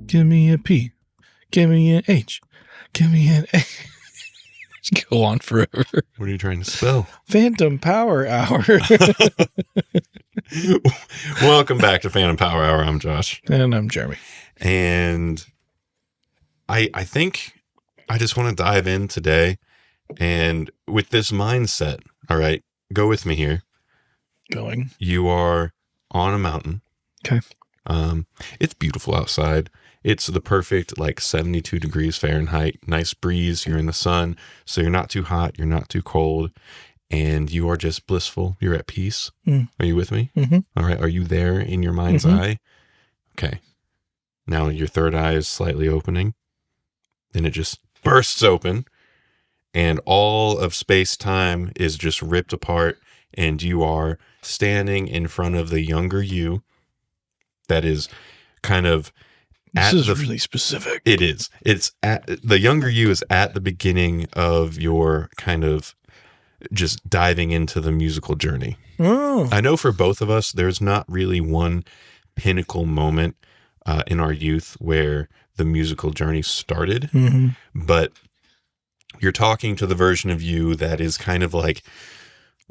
Give me a P. Give me an H. Give me an A. Go on forever. What are you trying to spell? Phantom Power Hour. Welcome back to Phantom Power Hour. I'm Josh. And I'm Jeremy. And I think I just want to dive in today and with this mindset. All right, go with me here. Going. You are on a mountain. Okay. It's beautiful outside. It's the perfect, 72 degrees Fahrenheit, nice breeze. You're in the sun, so you're not too hot, you're not too cold, and you are just blissful. You're at peace. Are you with me? Mm-hmm. All right. Are you there in your mind's eye? Okay. Now your third eye is slightly opening. Then it just bursts open, and all of space-time is just ripped apart, and you are standing in front of the younger you that is kind of... This is really specific. It is. It's at the younger you is at the beginning of your kind of just diving into the musical journey. Oh. I know for both of us, there's not really one pinnacle moment in our youth where the musical journey started, but you're talking to the version of you that is kind of like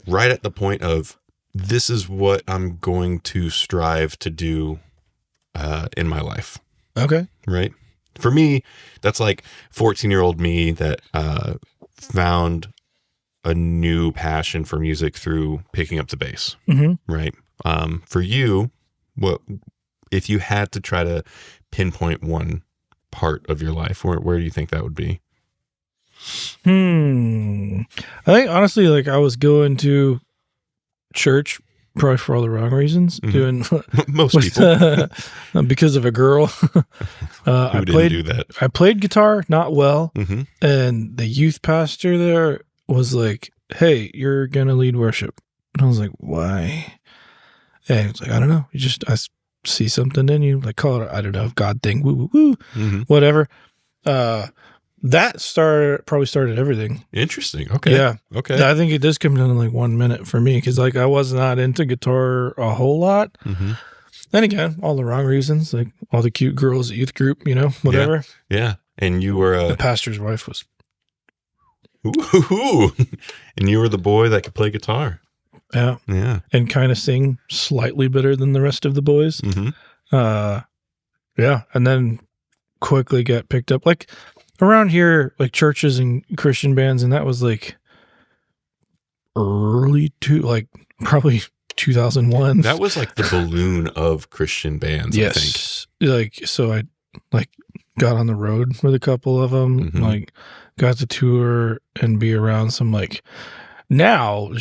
right at the point of, this is what I'm going to strive to do in my life. Okay. Right. For me, that's like 14-year-old me that found a new passion for music through picking up the bass. Right. For you, what if you had to try to pinpoint one part of your life, where do you think that would be? I think honestly, I was going to church probably for all the wrong reasons. Doing most people because of a girl. Who didn't do that? I played guitar, not well, and the youth pastor there was like, "Hey, you're gonna lead worship," and I was like, "Why?" And it's like, "I don't know. I see something in you, call it, I don't know, God thing, woo woo woo, whatever." That probably started everything. Interesting. Okay. Yeah. Okay. I think it does come down to 1 minute for me because I was not into guitar a whole lot. Then again, all the wrong reasons, all the cute girls at youth group, whatever. Yeah. And you were the pastor's wife was. Ooh. And you were the boy that could play guitar. Yeah. Yeah. And kind of sing slightly better than the rest of the boys. Yeah. And then quickly got picked up. Around here, churches and Christian bands, and that was probably 2001. That was the balloon of Christian bands. Yes. I think. So I got on the road with a couple of them, got to tour and be around some now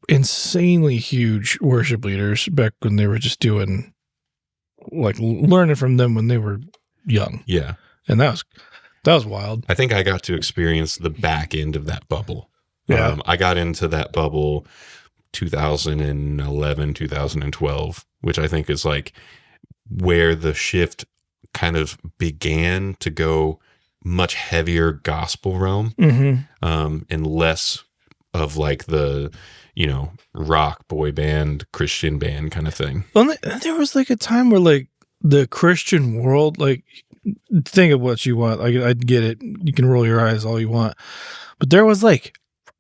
insanely huge worship leaders back when they were just doing learning from them when they were young. Yeah. And that was wild. I think I got to experience the back end of that bubble. Yeah. I got into that bubble 2011, 2012, which I think is where the shift kind of began to go much heavier gospel realm, and less of the, rock boy band, Christian band kind of thing. Well, there was a time where the Christian world, think of what you want. I get it. You can roll your eyes all you want, but there was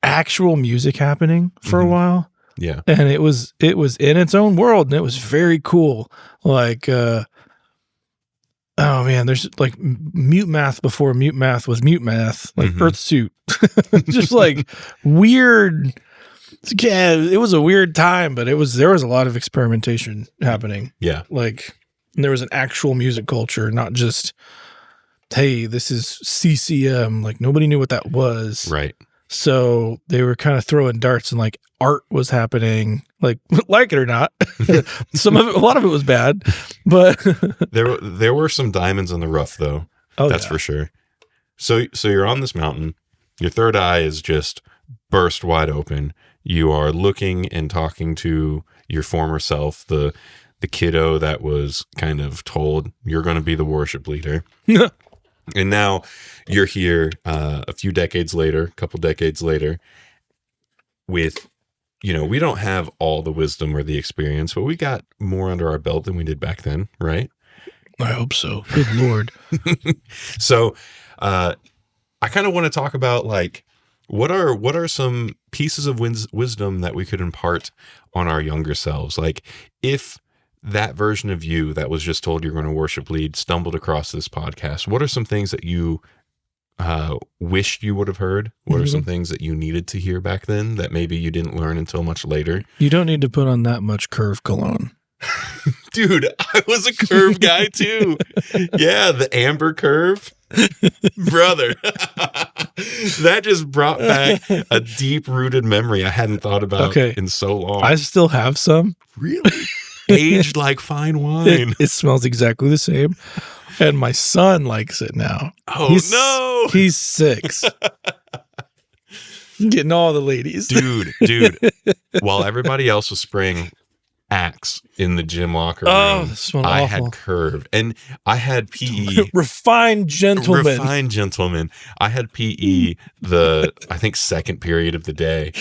actual music happening for a while. Yeah. And it was in its own world, and it was very cool. Oh man, there's Mute Math before Mute Math was Mute Math, Earth Suit. Just weird. Yeah, it was a weird time, but there was a lot of experimentation happening. Yeah. And there was an actual music culture, not just, hey, this is CCM. Nobody knew what that was. Right. So they were kind of throwing darts, and art was happening, like it or not. A lot of it was bad, but there were some diamonds in the rough, though. Oh, that's for sure. So you're on this mountain. Your third eye is just burst wide open. You are looking and talking to your former self, the kiddo that was kind of told you're going to be the worship leader. And now you're here a couple decades later with, we don't have all the wisdom or the experience, but we got more under our belt than we did back then, right? I hope so. Good Lord. So, I kind of want to talk about like what are some pieces of wisdom that we could impart on our younger selves? Like if that version of you that was just told you're going to worship lead stumbled across this podcast, what are some things that you wished you would have heard? What are some things that you needed to hear back then that maybe you didn't learn until much later? You don't need to put on that much Curve cologne. Dude, I was a Curve guy too. Yeah, the amber Curve. Brother. That just brought back a deep-rooted memory I hadn't thought about in so long. I still have some. Really? Aged like fine wine. It smells exactly the same. And my son likes it now. Oh, no. He's 6. Getting all the ladies. Dude. While everybody else was spraying Axe in the gym locker room, I awful. had Curve. And I had PE. Refined gentleman. I had PE I think, second period of the day.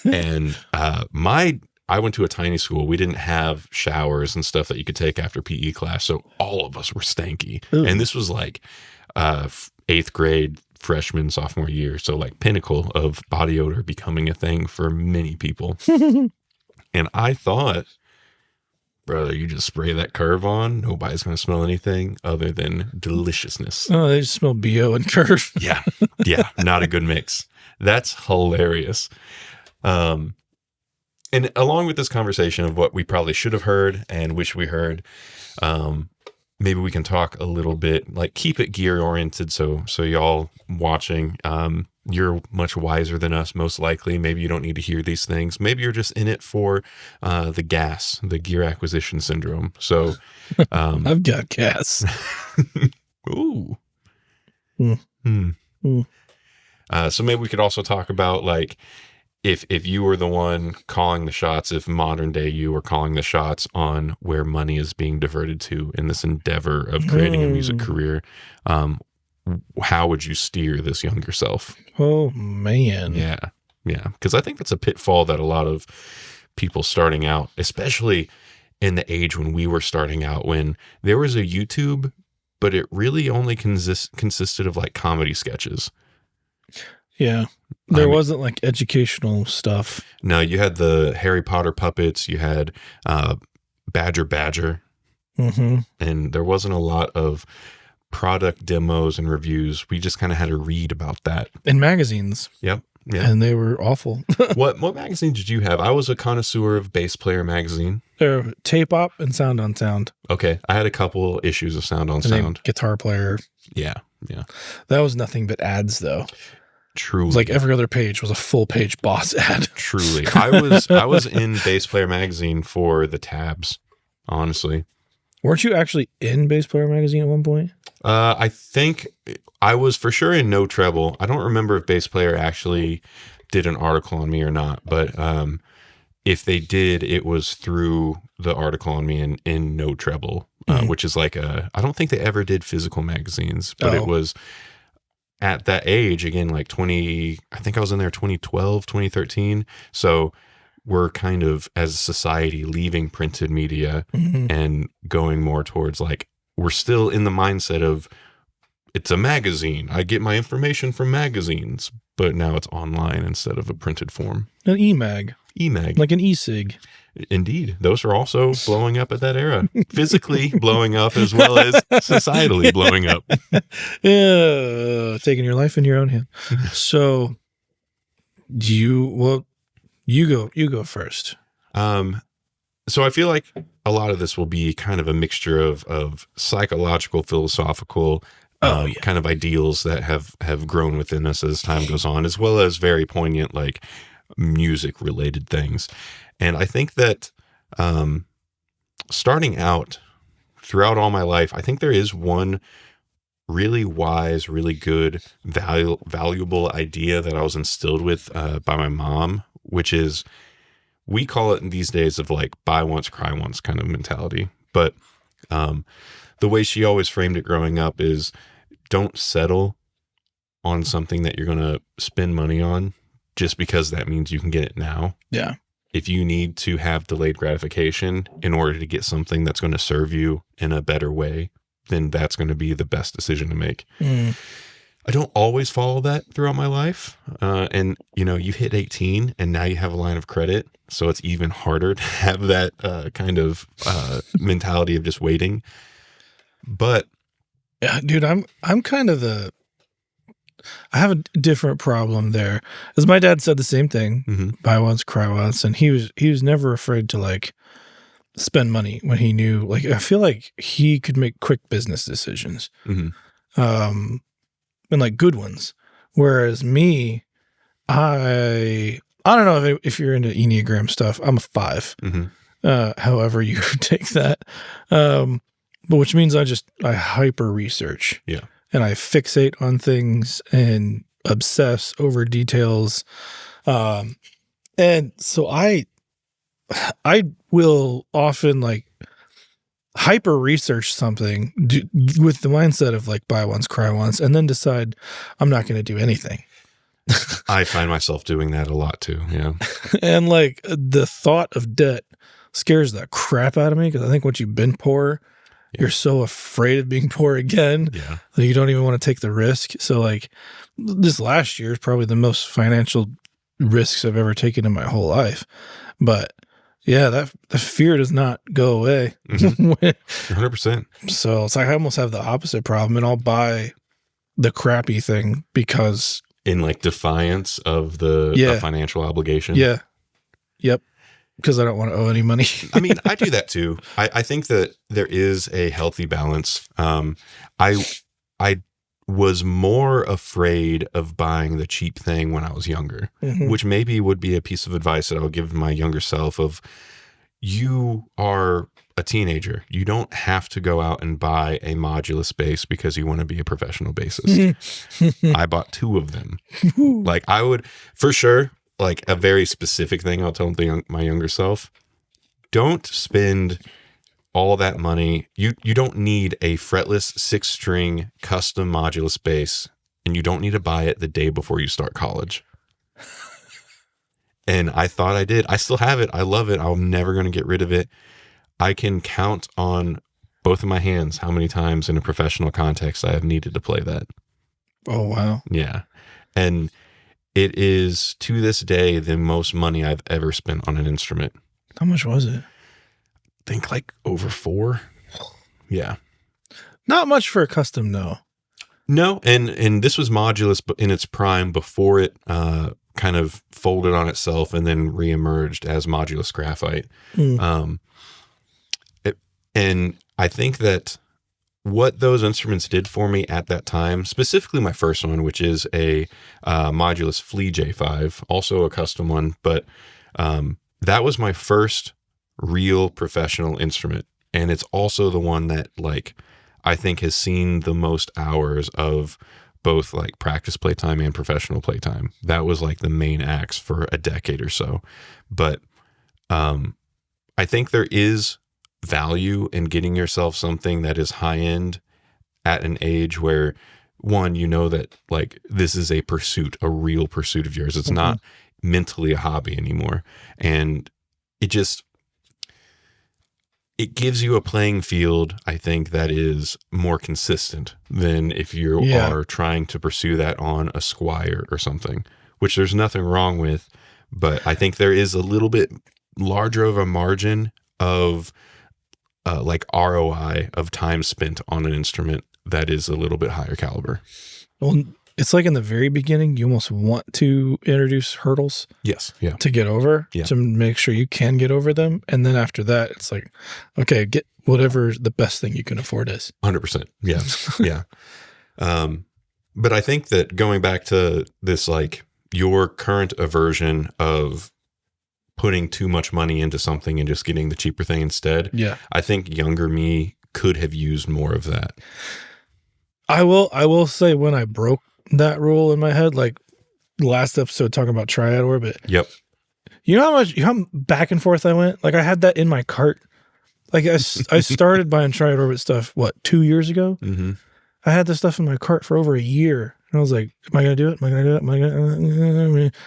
And I went to a tiny school. We didn't have showers and stuff that you could take after PE class. So all of us were stanky. Ooh. And this was like 8th grade, freshman, sophomore year. So like pinnacle of body odor becoming a thing for many people. And I thought, brother, you just spray that Curve on, nobody's going to smell anything other than deliciousness. Oh, they just smell BO and Curve. Yeah, not a good mix. That's hilarious. And along with this conversation of what we probably should have heard and wish we heard, maybe we can talk a little bit, like keep it gear oriented. So y'all watching, you're much wiser than us, most likely. Maybe you don't need to hear these things. Maybe you're just in it for the gas, the gear acquisition syndrome. So I've got gas. Ooh. So maybe we could also talk about like, if you were the one calling the shots, if modern day you were calling the shots on where money is being diverted to in this endeavor of creating a music career, how would you steer this younger self? Oh, man. Yeah. Because I think that's a pitfall that a lot of people starting out, especially in the age when we were starting out, when there was a YouTube, but it really only consisted of like comedy sketches. Yeah. There wasn't like educational stuff. No, you had the Harry Potter puppets. You had Badger. Mm-hmm. And there wasn't a lot of product demos and reviews. We just kind of had to read about that. In magazines. Yep. Yeah. And they were awful. What magazine did you have? I was a connoisseur of Bass Player magazine. Tape Op and Sound on Sound. Okay. I had a couple issues of Sound on and Sound. Guitar Player. Yeah. That was nothing but ads, though. Truly. It was like every other page was a full page Boss ad. Truly. I was in Bass Player magazine for the tabs, honestly. Weren't you actually in Bass Player magazine at one point? I think I was for sure in No Treble. I don't remember if Bass Player actually did an article on me or not, but if they did, it was through the article on me in No Treble, which is like I don't think they ever did physical magazines, but it was at that age, again, like I think I was in there 2012, 2013. So we're kind of, as a society, leaving printed media and going more towards like, we're still in the mindset of it's a magazine. I get my information from magazines, but now it's online instead of a printed form. An e-mag. E-mag. Like an e-cig. Indeed. Those are also blowing up at that era. Physically blowing up as well as societally blowing up. Yeah, taking your life in your own hand. So you go first. So I feel like a lot of this will be kind of a mixture of psychological, philosophical kind of ideals that have grown within us as time goes on, as well as very poignant, like music related things. And I think that starting out throughout all my life, I think there is one really wise, really good, valuable idea that I was instilled with by my mom, which is, we call it these days of like buy once, cry once kind of mentality. But the way she always framed it growing up is don't settle on something that you're going to spend money on just because that means you can get it now. Yeah. If you need to have delayed gratification in order to get something that's going to serve you in a better way, then that's going to be the best decision to make. Mm. I don't always follow that throughout my life. And, you hit 18 and now you have a line of credit. So it's even harder to have that kind of mentality of just waiting. But yeah, dude, I'm kind of I have a different problem there. As my dad said the same thing, buy once, cry once. And he was never afraid to like spend money when he knew, like, I feel like he could make quick business decisions. And like good ones. Whereas me, I don't know if you're into Enneagram stuff. I'm a 5. However you take that. But which means I hyper research. Yeah. And I fixate on things and obsess over details. And so I will often like hyper research something with the mindset of like buy once, cry once, and then decide I'm not going to do anything. I find myself doing that a lot too. Yeah. And like the thought of debt scares the crap out of me, because I think once you've been poor, you're so afraid of being poor again that you don't even want to take the risk. So like this last year is probably the most financial risks I've ever taken in my whole life. But yeah, that fear does not go away. 100%. So it's like I almost have the opposite problem, and I'll buy the crappy thing because in like defiance of the financial obligation. Yeah. Yep. Because I don't want to owe any money. I mean, I do that too. I think that there is a healthy balance. I was more afraid of buying the cheap thing when I was younger, which maybe would be a piece of advice that I would give my younger self of, you are a teenager. You don't have to go out and buy a modular space because you want to be a professional bassist. I bought 2 of them. Like I would, for sure, like a very specific thing I'll tell my younger self, don't spend all that money. You don't need a fretless 6-string custom modular bass, and you don't need to buy it the day before you start college. And I thought I did. I still have it. I love it. I'm never going to get rid of it. I can count on both of my hands how many times in a professional context I have needed to play that. Oh, wow. Yeah. And it is to this day the most money I've ever spent on an instrument. How much was it? I think like over 4. Yeah. Not much for a custom, no. No, and this was Modulus in its prime before it kind of folded on itself and then reemerged as Modulus Graphite. And I think that what those instruments did for me at that time, specifically my first one, which is a Modulus Flea J5, also a custom one, but that was my first real professional instrument. And it's also the one that like I think has seen the most hours of both like practice playtime and professional playtime. That was like the main axe for a decade or so. But I think there is value in getting yourself something that is high end at an age where, one, you know that like this is a pursuit, a real pursuit of yours. It's not mentally a hobby anymore. And it gives you a playing field, I think, that is more consistent than if you are trying to pursue that on a Squier or something, which there's nothing wrong with. But I think there is a little bit larger of a margin of like ROI of time spent on an instrument that is a little bit higher caliber. Well, it's like in the very beginning, you almost want to introduce hurdles. Yes. Yeah. To get over, to make sure you can get over them. And then after that, it's like, okay, get whatever the best thing you can afford is. 100%. Yeah. Yeah. But I think that going back to this, like your current aversion of putting too much money into something and just getting the cheaper thing instead. Yeah. I think younger me could have used more of that. I will say when I broke that rule in my head, like last episode talking about triad orbit. Yep. You know how back and forth I went? Like I had that in my cart. Like I started buying triad orbit stuff, 2 years ago? Mm-hmm. I had this stuff in my cart for over a year. And I was like, am I going to do it? Am I going to do it? Am I going to?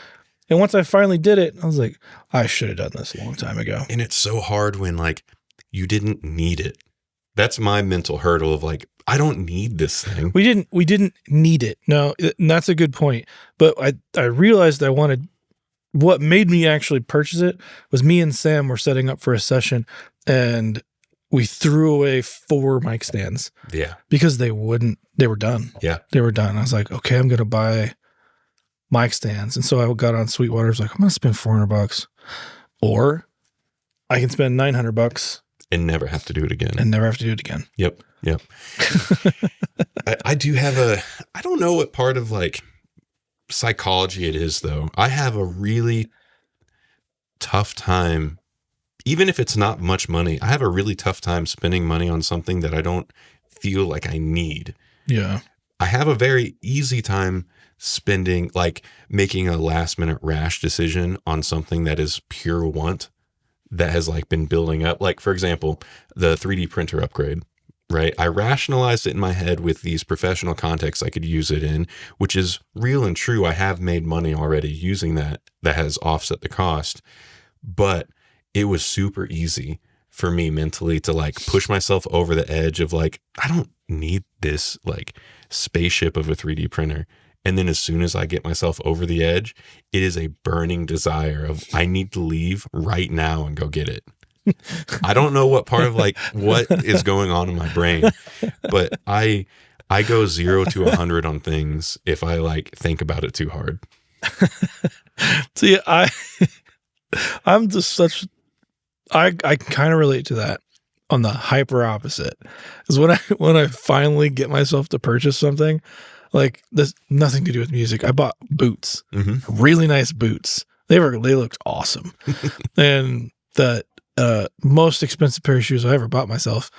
And once I finally did it, I was like, I should have done this a long time ago. And it's so hard when like you didn't need it. That's my mental hurdle of like, I don't need this thing. We didn't need it. No, and that's a good point. But I realized I wanted, what made me actually purchase it was me and Sam were setting up for a session and we threw away 4 mic stands. Yeah. Because they were done. Yeah. They were done. I was like, okay, I'm going to buy mic stands. And so I got on Sweetwater. I was like, I'm going to spend $400 or I can spend $900 and never have to do it again. Yep. I do have I don't know what part of like psychology it is though. I have a really tough time, even if it's not much money, I have a really tough time spending money on something that I don't feel like I need. Yeah. I have a very easy time spending, like making a last minute rash decision on something that is pure want that has like been building up. Like for example, the 3D printer upgrade, right? I rationalized it in my head with these professional contexts I could use it in, which is real and true. I have made money already using that has offset the cost, but it was super easy for me mentally to like push myself over the edge of like, I don't need this like spaceship of a 3D printer. And then as soon as I get myself over the edge, it is a burning desire of I need to leave right now and go get it. I don't know what part of like what is going on in my brain, but I go 0 to 100 on things if I like think about it too hard. See, I'm just such, I kind of relate to that on the hyper opposite. Is when I finally get myself to purchase something, like there's nothing to do with music. I bought boots, really nice boots. They looked awesome. And the most expensive pair of shoes I ever bought myself,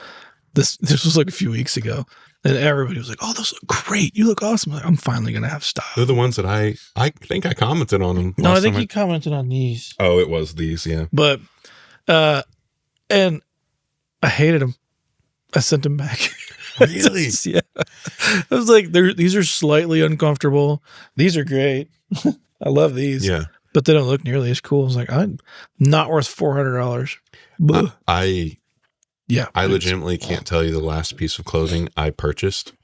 this was like a few weeks ago. And everybody was like, "Oh, those look great. You look awesome." I'm like, I'm finally going to have style. They're the ones that I think I commented on them. No, I think you commented on these. Oh, it was these, yeah. But, and I hated them. I sent them back. Really? Yeah. I was like, these are slightly uncomfortable. These are great. I love these. Yeah. But they don't look nearly as cool. I was like, I'm not worth $400. I legitimately can't tell you the last piece of clothing I purchased.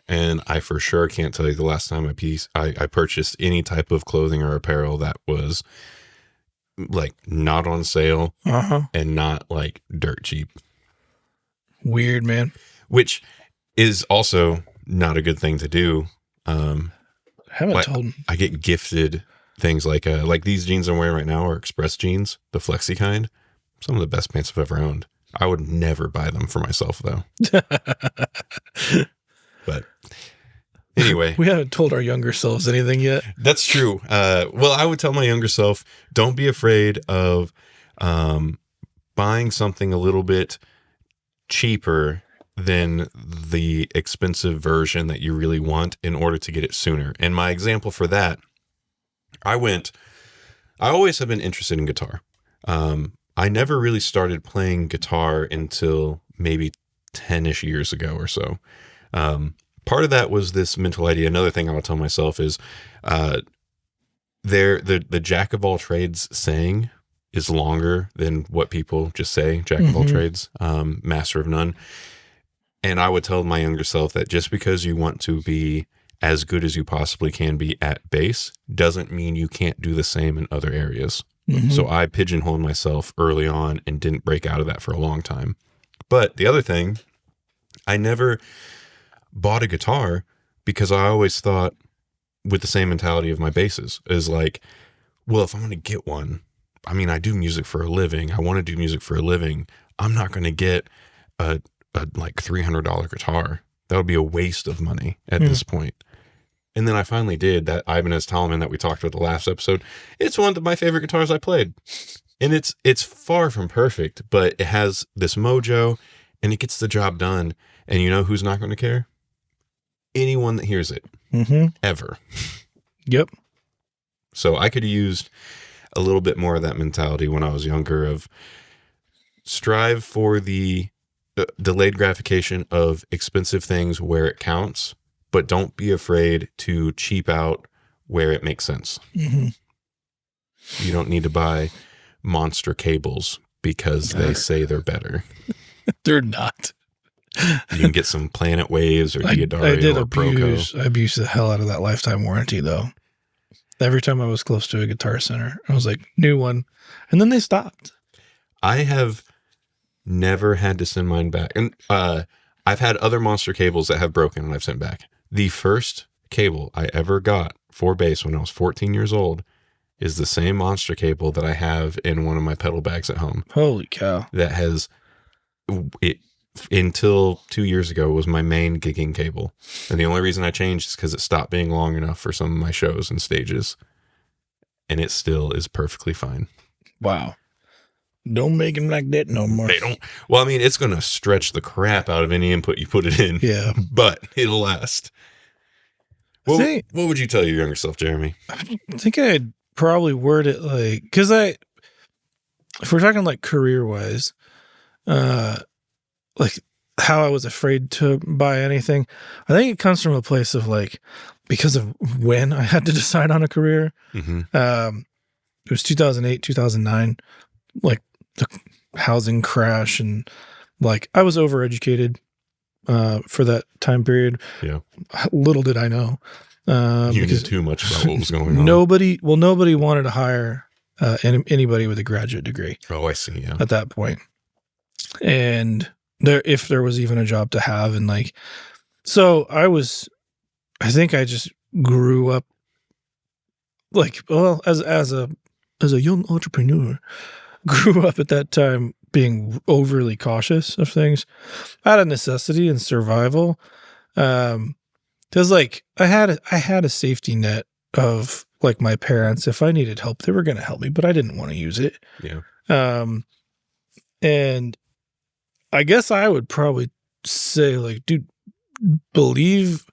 And I for sure can't tell you the last time I purchased any type of clothing or apparel that was like not on sale and not like dirt cheap. Weird, man. Which is also not a good thing to do. Haven't told him. I get gifted things like these jeans I'm wearing right now are Express jeans, the flexi kind. Some of the best pants I've ever owned. I would never buy them for myself though. But anyway, we haven't told our younger selves anything yet. That's true. Well, I would tell my younger self, don't be afraid of buying something a little bit cheaper than the expensive version that you really want in order to get it sooner. And my example for that, I always have been interested in guitar. I never really started playing guitar until maybe 10-ish years ago or so. Part of that was this mental idea. Another thing I'll tell myself is the jack of all trades saying is longer than what people just say, jack of all trades, master of none. And I would tell my younger self that just because you want to be as good as you possibly can be at bass doesn't mean you can't do the same in other areas. So I pigeonholed myself early on and didn't break out of that for a long time. But the other thing, I never bought a guitar because I always thought with the same mentality of my basses is like, well, if I'm going to get one, I mean, I do music for a living. I want to do music for a living. I'm not going to get a like $300 guitar. That would be a waste of money at this point. And then I finally did that Ibanez Talman that we talked about the last episode. It's one of my favorite guitars I played. And it's far from perfect, but it has this mojo and it gets the job done. And you know who's not going to care? Anyone that hears it. Ever. Yep. So I could have used a little bit more of that mentality when I was younger of strive for the delayed gratification of expensive things where it counts, but don't be afraid to cheap out where it makes sense. You don't need to buy monster cables because they say they're better. They're not. You can get some Planet Waves or I Diodario or Proco. I abused the hell out of that lifetime warranty, though. Every time I was close to a Guitar Center, I was like, new one. And then they stopped. I have never had to send mine back. And I've had other Monster cables that have broken and I've sent back. The first cable I ever got for bass when I was 14 years old is the same Monster cable that I have in one of my pedal bags at home. Holy cow. That has, it until 2 years ago, was my main gigging cable. And the only reason I changed is because it stopped being long enough for some of my shows and stages. And it still is perfectly fine. Wow. Don't make them like that no more. They don't. Well, I mean, it's going to stretch the crap out of any input you put it in. Yeah. But it'll last. What would you tell your younger self, Jeremy? I think I'd probably word it like, because if we're talking like career wise, like how I was afraid to buy anything, I think it comes from a place of like, because of when I had to decide on a career. Mm-hmm. It was 2008, 2009, like the housing crash, and like I was overeducated for that time period. Yeah. Little did I know. You knew too much about what was going on. Nobody wanted to hire anybody with a graduate degree. Oh, I see. Yeah. At that point. And if there was even a job to have, and like, so I think I just grew up like, well, as a young entrepreneur, grew up at that time being overly cautious of things out of necessity and survival. Because like I had a safety net of like my parents. If I needed help, they were going to help me, but I didn't want to use it. Yeah. And I guess I would probably say like, dude, believe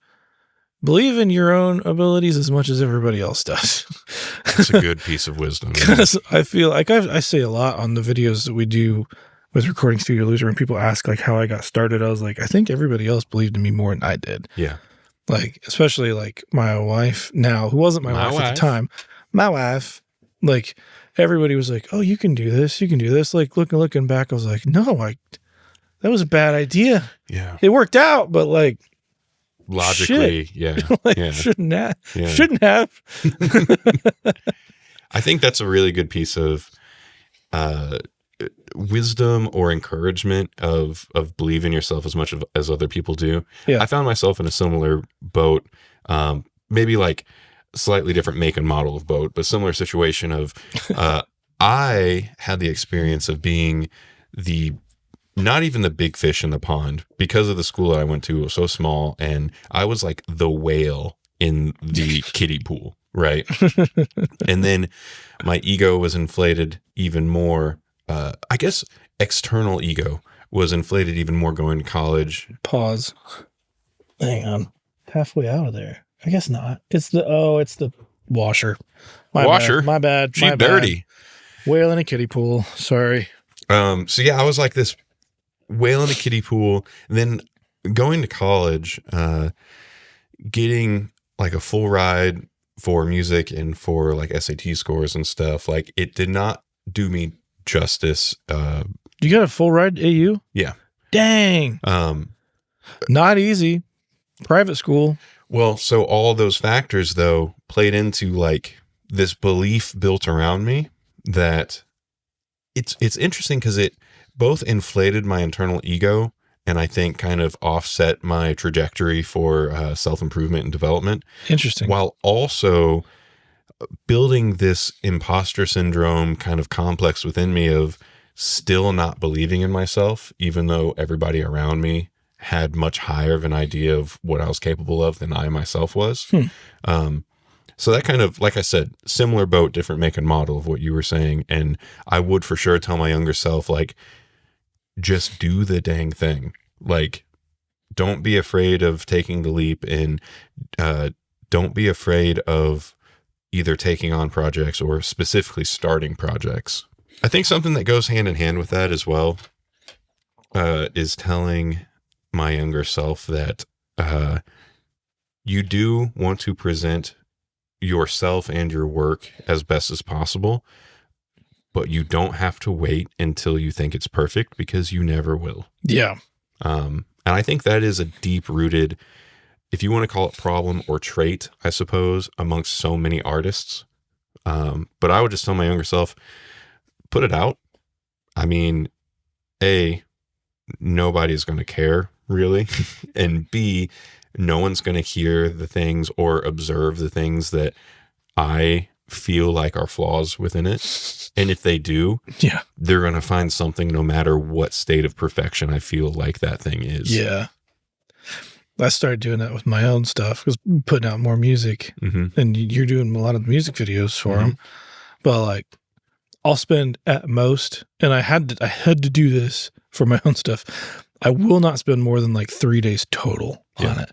in your own abilities as much as everybody else does. That's a good piece of wisdom. Because I feel like I say a lot on the videos that we do with Recording Studio Loser, when people ask like how I got started, I was like, I think everybody else believed in me more than I did. Yeah. Like, especially like my wife now, who wasn't my wife at the time. My wife, like everybody was like, oh, you can do this. You can do this. Like looking back, I was like, no, that was a bad idea. Yeah. It worked out, but like, logically, shit. yeah. Like, yeah. Shouldn't have. Yeah. Shouldn't have. I think that's a really good piece of wisdom or encouragement of believe in yourself as much as other people do. Yeah. I found myself in a similar boat, maybe like slightly different make and model of boat, but similar situation of I had the experience of being not even the big fish in the pond, because of the school that I went to was so small, and I was like the whale in the kiddie pool, right? And then my ego was inflated even more. I guess external ego was inflated even more going to college. Pause. Hang on. Halfway out of there. I guess not. It's the washer. My bad. She's dirty. Whale in a kiddie pool. Sorry. So yeah, I was like this whale in a kiddie pool. And then going to college, getting like a full ride for music and for like SAT scores and stuff. Like, it did not do me justice. You got a full ride AU? Yeah. Dang. Not easy. Private school. Well, so all those factors though played into like this belief built around me that it's interesting because it both inflated my internal ego and I think kind of offset my trajectory for self-improvement and development. Interesting. While also building this imposter syndrome kind of complex within me of still not believing in myself, even though everybody around me had much higher of an idea of what I was capable of than I myself was. So that kind of, like I said, similar boat, different make and model of what you were saying. And I would for sure tell my younger self, like, just do the dang thing. Like, don't be afraid of taking the leap, and don't be afraid of either taking on projects or specifically starting projects. I think something that goes hand in hand with that as well is telling my younger self that you do want to present yourself and your work as best as possible, but you don't have to wait until you think it's perfect, because you never will. Yeah. And I think that is a deep rooted, if you want to call it problem or trait, I suppose, amongst so many artists. But I would just tell my younger self, put it out. I mean, A, nobody's going to care really. And B, no one's going to hear the things or observe the things that I feel like are flaws within it. And if they do, they're going to find something no matter what state of perfection I feel like that thing is. Yeah. I started doing that with my own stuff, because putting out more music, and you're doing a lot of music videos for them. But like, I'll spend at most, and I had to do this for my own stuff. I will not spend more than like 3 days total on it.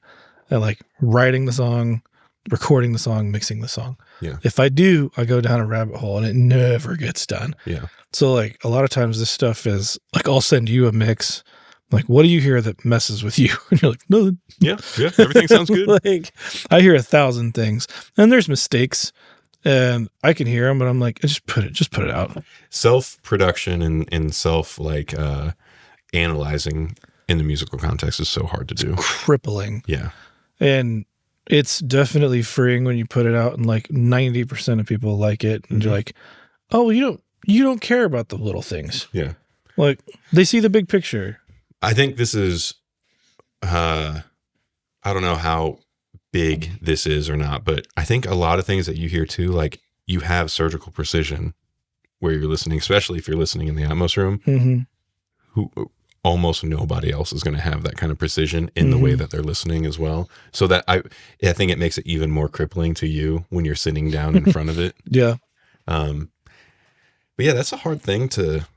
And like writing the song, recording the song, mixing the song. Yeah. If I do, I go down a rabbit hole and it never gets done. Yeah. So like a lot of times this stuff is like, I'll send you a mix. Like, what do you hear that messes with you? And you're like, no. Yeah. Everything sounds good. Like, I hear 1,000 things, and there's mistakes, and I can hear them, but I'm like, just put it out. Self-production and self analyzing in the musical context is so hard to do. Crippling. Yeah. And it's definitely freeing when you put it out and like 90% of people like it. And you're like, oh, you don't care about the little things. Yeah. Like, they see the big picture. I think this is, I don't know how big this is or not, but I think a lot of things that you hear too, like you have surgical precision where you're listening, especially if you're listening in the Atmos room, who almost nobody else is going to have that kind of precision in the way that they're listening as well. So that I think it makes it even more crippling to you when you're sitting down in front of it. Yeah. But yeah, that's a hard thing to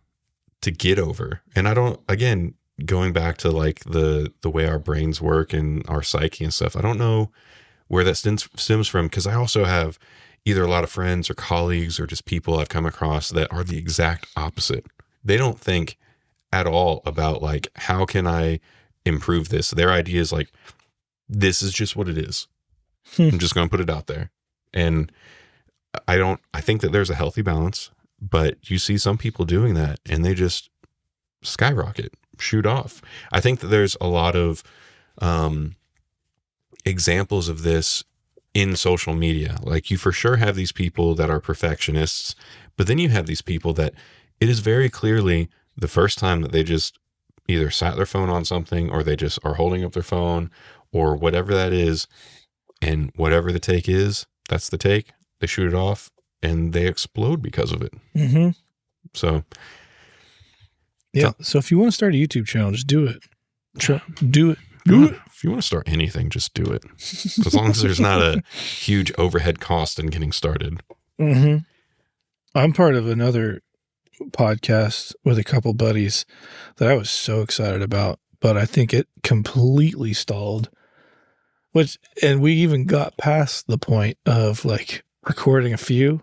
get over. And I don't, again, going back to like the way our brains work and our psyche and stuff, I don't know where that stems from, because I also have either a lot of friends or colleagues or just people I've come across that are the exact opposite. They don't think at all about like, how can I improve this? Their idea is like, this is just what it is. I'm just going to put it out there. And I think that there's a healthy balance, but you see some people doing that and they just skyrocket, shoot off. I think that there's a lot of examples of this in social media. Like, you for sure have these people that are perfectionists, but then you have these people that it is very clearly the first time that they just either sat their phone on something, or they just are holding up their phone, or whatever that is, and whatever the take is, that's the take. They shoot it off and they explode because of it. So yeah. So if you want to start a YouTube channel, just do it. Do it. If you want to start anything, just do it. As long as there's not a huge overhead cost in getting started. I'm part of another podcast with a couple buddies that I was so excited about, but I think it completely stalled. And we even got past the point of like recording a few.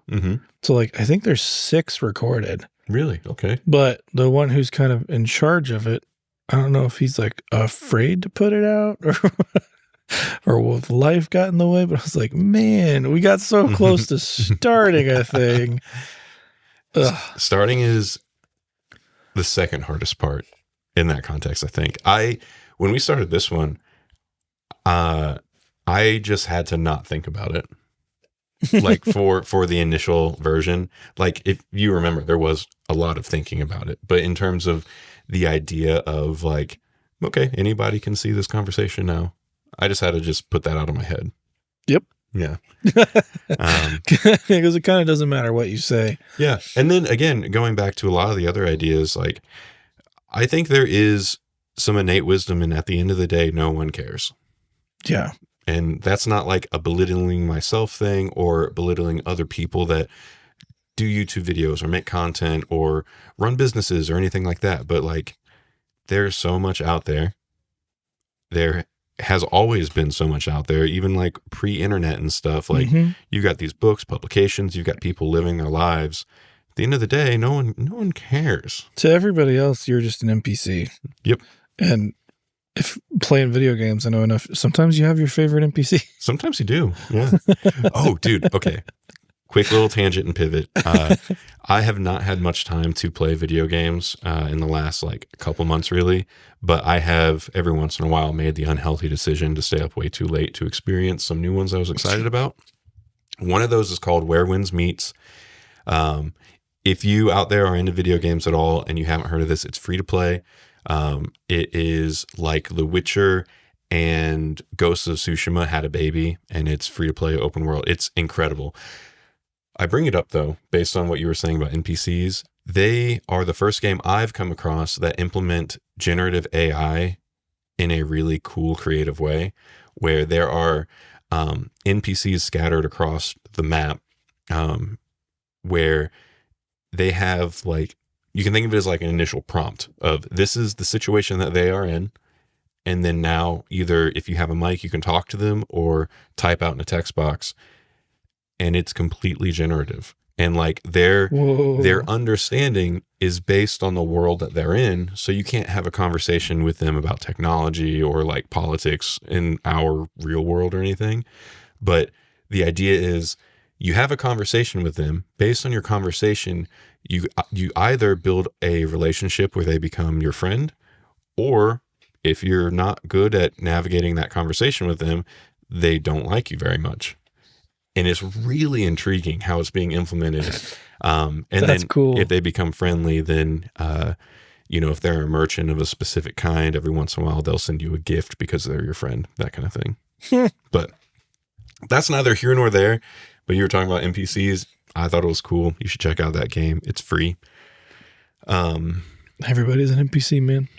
So like, I think there's 6 recorded. Really? Okay. But the one who's kind of in charge of it, I don't know if he's like afraid to put it out or with life got in the way, but I was like, man, we got so close to starting a thing. Starting is the second hardest part in that context, I think. When we started this one, I just had to not think about it. Like for the initial version, like if you remember, there was a lot of thinking about it, but in terms of the idea of like, okay, anybody can see this conversation now, I just had to just put that out of my head. Yep. Yeah. Because it kind of doesn't matter what you say. Yeah. And then again, going back to a lot of the other ideas, like I think there is some innate wisdom in, at the end of the day, no one cares. Yeah. And that's not like a belittling myself thing or belittling other people that do YouTube videos or make content or run businesses or anything like that. But like, there's so much out there. There has always been so much out there, even like pre-internet and stuff. Like you got these books, publications, you've got people living their lives. At the end of the day, no one cares. To everybody else, you're just an NPC. Yep. And if playing video games, I know enough, sometimes you have your favorite NPC. Sometimes you do. Yeah. Oh, dude. Okay. quick little tangent and pivot. I have not had much time to play video games in the last like a couple months, really. But I have every once in a while made the unhealthy decision to stay up way too late to experience some new ones I was excited about. One of those is called Where Winds Meets. If you out there are into video games at all and you haven't heard of this, it's free to play. It is like The Witcher and Ghost of Tsushima had a baby, and it's free to play, open world. It's incredible. I bring it up though, based on what you were saying about NPCs. They are the first game I've come across that implement generative AI in a really cool, creative way, where there are NPCs scattered across the map, where they have like, you can think of it as like an initial prompt of this is the situation that they are in. And then now either if you have a mic, you can talk to them or type out in a text box, and it's completely generative. And like their understanding is based on the world that they're in. So you can't have a conversation with them about technology or like politics in our real world or anything. But the idea is you have a conversation with them. Based on your conversation, you either build a relationship where they become your friend, or if you're not good at navigating that conversation with them, they don't like you very much. And it's really intriguing how it's being implemented. And that's then cool. If they become friendly, then, if they're a merchant of a specific kind, every once in a while, they'll send you a gift because they're your friend, that kind of thing. But that's neither here nor there. But you were talking about NPCs. I thought it was cool. You should check out that game. It's free. Everybody's an NPC, man.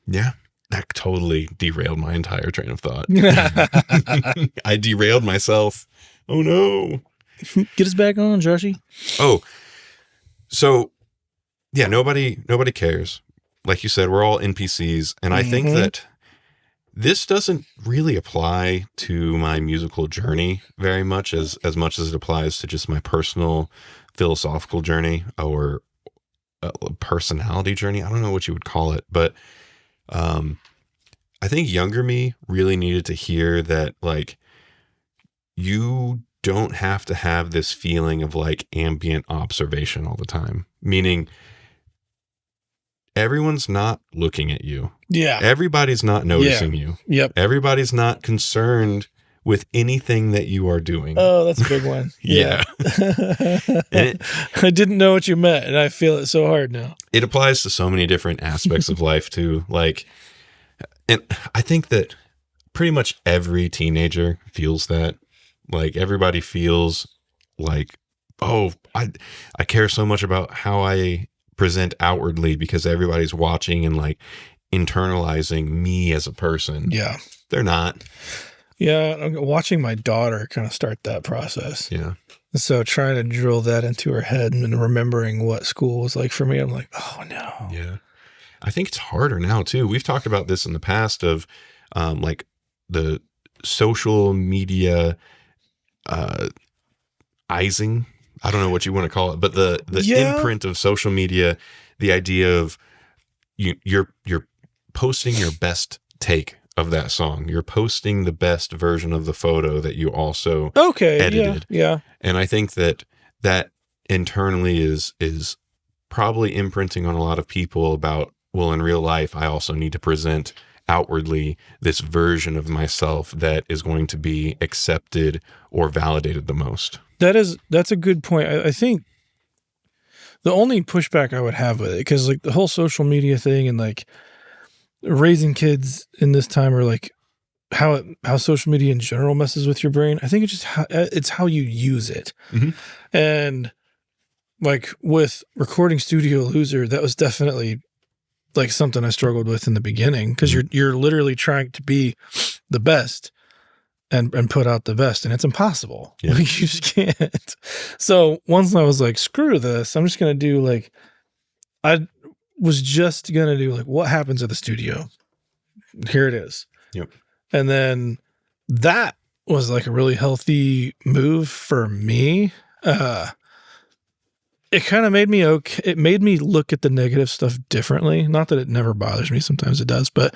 Yeah. That totally derailed my entire train of thought. I derailed myself. Oh no. Get us back on, Joshy. Oh, so yeah, nobody cares. Like you said, we're all NPCs. And I think that this doesn't really apply to my musical journey very much as much as it applies to just my personal philosophical journey or personality journey. I don't know what you would call it, but I think younger me really needed to hear that, like, you don't have to have this feeling of like ambient observation all the time. Meaning everyone's not looking at you. Yeah. Everybody's not noticing you. Yep. Everybody's not concerned with anything that you are doing. Oh, that's a big one. Yeah. I didn't know what you meant, and I feel it so hard now. It applies to so many different aspects of life too. Like, and I think that pretty much every teenager feels that. Like, everybody feels like, oh, I care so much about how I present outwardly because everybody's watching and like internalizing me as a person. Yeah. They're not. Yeah. I'm watching my daughter kind of start that process. Yeah. So trying to drill that into her head and remembering what school was like for me, I'm like, oh no. Yeah. I think it's harder now too. We've talked about this in the past of like the social media izing. I don't know what you want to call it, but the imprint of social media, the idea of you're posting your best take of that song. You're posting the best version of the photo that you also edited. Yeah. And I think that internally is probably imprinting on a lot of people about, well, in real life, I also need to present outwardly this version of myself that is going to be accepted or validated the most. That's a good point. I think the only pushback I would have with it, because like the whole social media thing and like raising kids in this time, or like how social media in general messes with your brain, I think it's how you use it. Mm-hmm. And like with Recording Studio Loser, that was definitely like something I struggled with in the beginning, because you're literally trying to be the best and put out the best, and it's impossible. Yeah. Like, you just can't. So once I was like, screw this, I'm just going to do like, I was just going to do like, what happens at the studio? Here it is. Yep. And then that was like a really healthy move for me. It kind of made me okay. It made me look at the negative stuff differently. Not that it never bothers me. Sometimes it does, but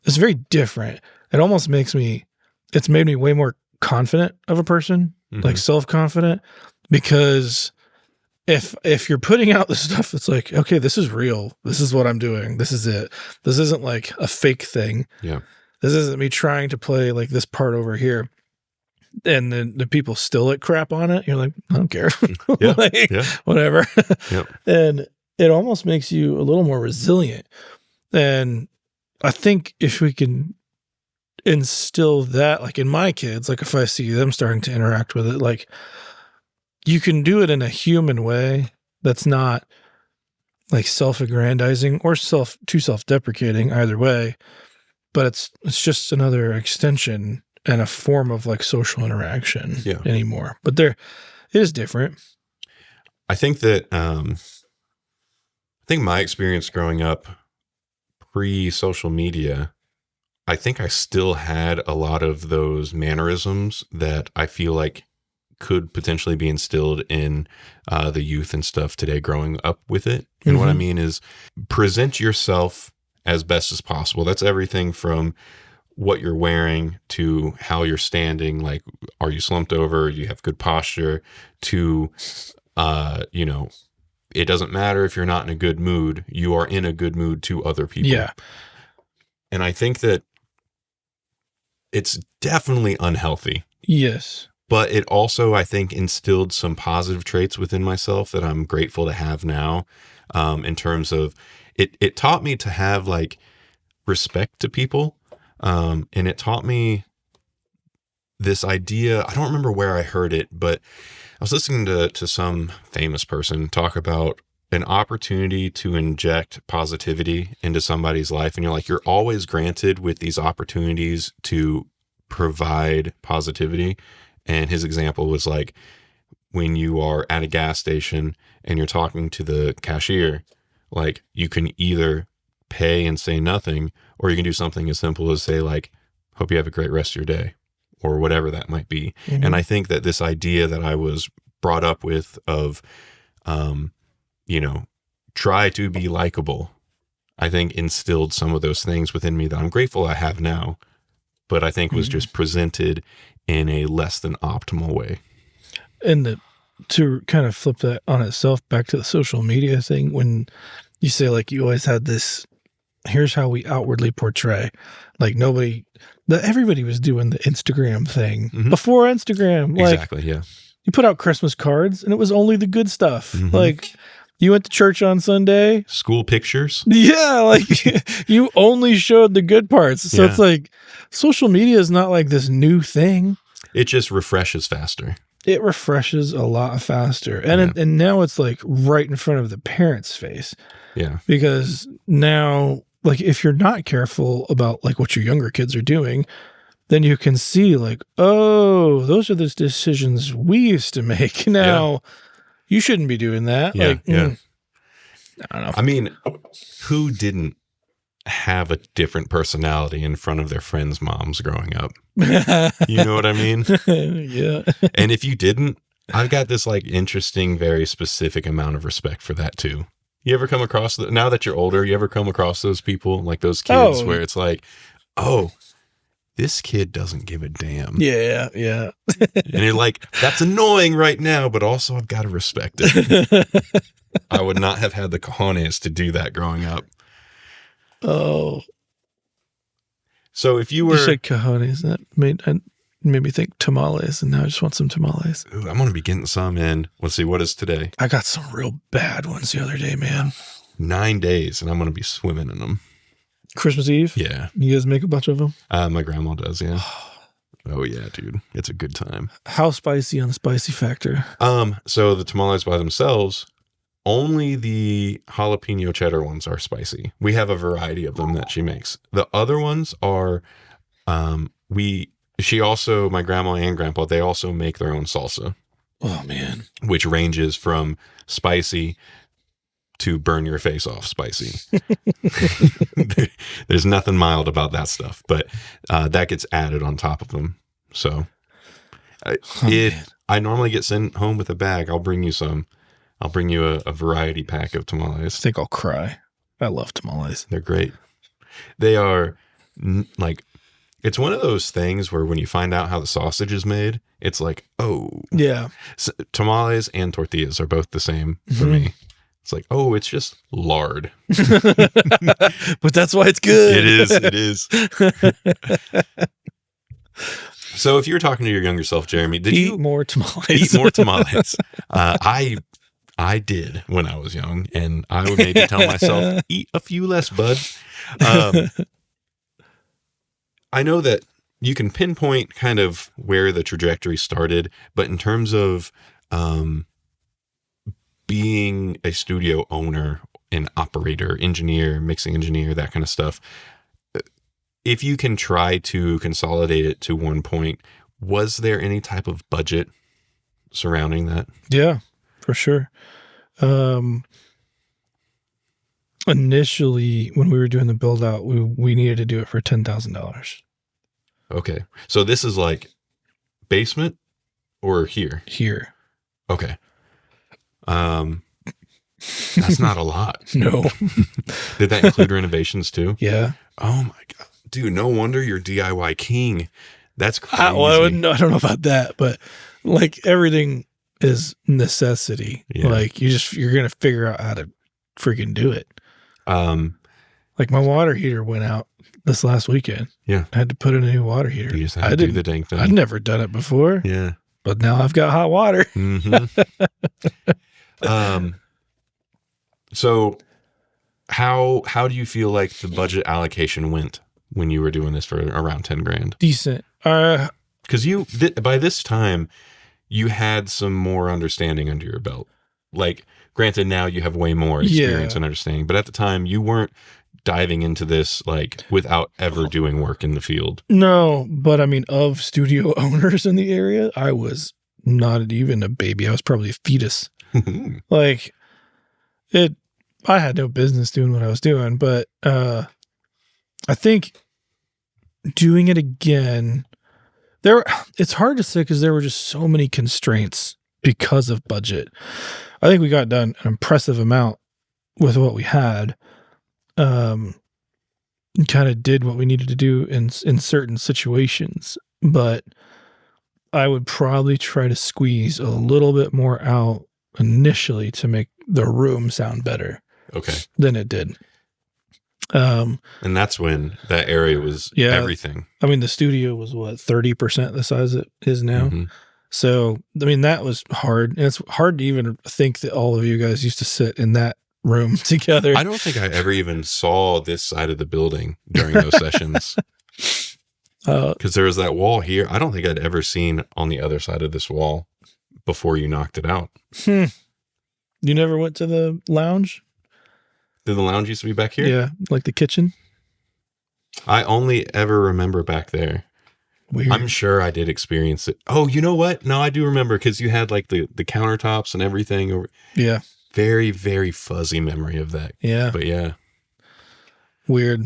it's very different. It almost it's made me way more confident of a person, like self-confident, because if you're putting out the stuff that's like, okay, this is real, this is what I'm doing, this is it, this isn't like a fake thing, Yeah. this isn't me trying to play like this part over here, and then the people still like crap on it, you're like, I don't care. Yeah. Like, Yeah. whatever. Yep. And it almost makes you a little more resilient. And I think if we can instill that, like in my kids, like if I see them starting to interact with it, like you can do it in a human way that's not like self-aggrandizing or too self-deprecating, either way, but it's just another extension and a form of like social interaction anymore. But it is different. I think that I think my experience growing up pre-social media, I think I still had a lot of those mannerisms that I feel like could potentially be instilled in the youth and stuff today growing up with it. And what I mean is present yourself as best as possible. That's everything from what you're wearing to how you're standing. Like, are you slumped over? You have good posture to, it doesn't matter if you're not in a good mood. You are in a good mood to other people. Yeah. And I think that it's definitely unhealthy. Yes. But it also, I think, instilled some positive traits within myself that I'm grateful to have now, in terms of it taught me to have like respect to people. And it taught me this idea. I don't remember where I heard it, but I was listening to some famous person talk about an opportunity to inject positivity into somebody's life. And you're always granted with these opportunities to provide positivity. And his example was like when you are at a gas station and you're talking to the cashier, like you can either pay and say nothing, or you can do something as simple as say like, hope you have a great rest of your day, or whatever that might be. Mm-hmm. And I think that this idea that I was brought up with of, try to be likable, I think instilled some of those things within me that I'm grateful I have now, but I think was just presented in a less than optimal way. And to kind of flip that on itself back to the social media thing, when you say like you always had this, here's how we outwardly portray, like everybody was doing the Instagram thing before Instagram. Like, exactly. Yeah. You put out Christmas cards and it was only the good stuff. Like you went to church on Sunday. School pictures. Yeah. Like you only showed the good parts. So it's like social media is not like this new thing. It just refreshes faster. It refreshes a lot faster. And and now it's like right in front of the parent's face. Yeah. Because now, like if you're not careful about like what your younger kids are doing, then you can see like, oh, those are the decisions we used to make. Now you shouldn't be doing that. Yeah. Like, I don't know. I mean, who didn't have a different personality in front of their friends' moms growing up? You know what I mean? Yeah. And if you didn't, I've got this like interesting, very specific amount of respect for that too. You ever come across now that you're older, you ever come across those people, like those kids where it's like, oh, this kid doesn't give a damn. Yeah. Yeah. And you're like, that's annoying right now, but also I've got to respect it. I would not have had the cojones to do that growing up. Oh. So if you were... You said cojones. That made me think tamales, and now I just want some tamales. Ooh, I'm going to be getting some in. Let's see, what is today? I got some real bad ones the other day, man. 9 days, and I'm going to be swimming in them. Christmas Eve? Yeah. You guys make a bunch of them? My grandma does, yeah. Oh, yeah, dude. It's a good time. How spicy on the spicy factor? So the tamales by themselves, only the jalapeno cheddar ones are spicy. We have a variety of them that she makes. The other ones are, my grandma and grandpa, they also make their own salsa. Oh, man. Which ranges from spicy to burn your face off spicy. There's nothing mild about that stuff, but that gets added on top of them. So I normally get sent home with a bag, I'll bring you some. I'll bring you a variety pack of tamales. I think I'll cry. I love tamales. They're great. They are like It's one of those things where when you find out how the sausage is made, it's like, oh. Yeah. So, tamales and tortillas are both the same for me. It's like, oh, it's just lard. But that's why it's good. It is. It is. So if you were talking to your younger self, Jeremy, did you eat more tamales? eat more tamales? I did when I was young, and I would maybe tell myself, eat a few less, bud. I know that you can pinpoint kind of where the trajectory started, but in terms of being a studio owner, an operator, engineer, mixing engineer, that kind of stuff, if you can try to consolidate it to one point, was there any type of budget surrounding that? Yeah, for sure. Initially, when we were doing the build out, we needed to do it for $10,000. Okay. So this is like basement or here? Here. Okay. That's not a lot. No. Did that include renovations too? Yeah. Oh my God. Dude, no wonder you're DIY king. That's crazy. I don't know about that, but like everything is necessity. Yeah. Like you're going to figure out how to freaking do it. Like my water heater went out this last weekend. Yeah. I had to put in a new water heater. You just had to do the dang thing. I'd never done it before. Yeah. But now I've got hot water. So how do you feel like the budget allocation went when you were doing this for around 10 grand? Decent. Because by this time you had some more understanding under your belt. Like, granted, now you have way more experience and understanding, but at the time you weren't diving into this like without ever doing work in the field. No, but I mean, of studio owners in the area, I was not even a baby. I was probably a fetus. Like I had no business doing what I was doing, but I think doing it again, it's hard to say because there were just so many constraints because of budget. I think we got done an impressive amount with what we had. Kind of did what we needed to do in certain situations, but I would probably try to squeeze a little bit more out initially to make the room sound better. Okay. Than it did. And that's when that area was everything. I mean, the studio was 30% the size it is now. So, I mean, that was hard. And it's hard to even think that all of you guys used to sit in that room together. I don't think I ever even saw this side of the building during those sessions. Because there was that wall here. I don't think I'd ever seen on the other side of this wall before you knocked it out. You never went to the lounge? Did the lounge used to be back here? Yeah, like the kitchen? I only ever remember back there. Weird. I'm sure I did experience it. Oh, you know what? No, I do remember because you had like the countertops and everything. Yeah. Very, very fuzzy memory of that. Yeah. But yeah. Weird.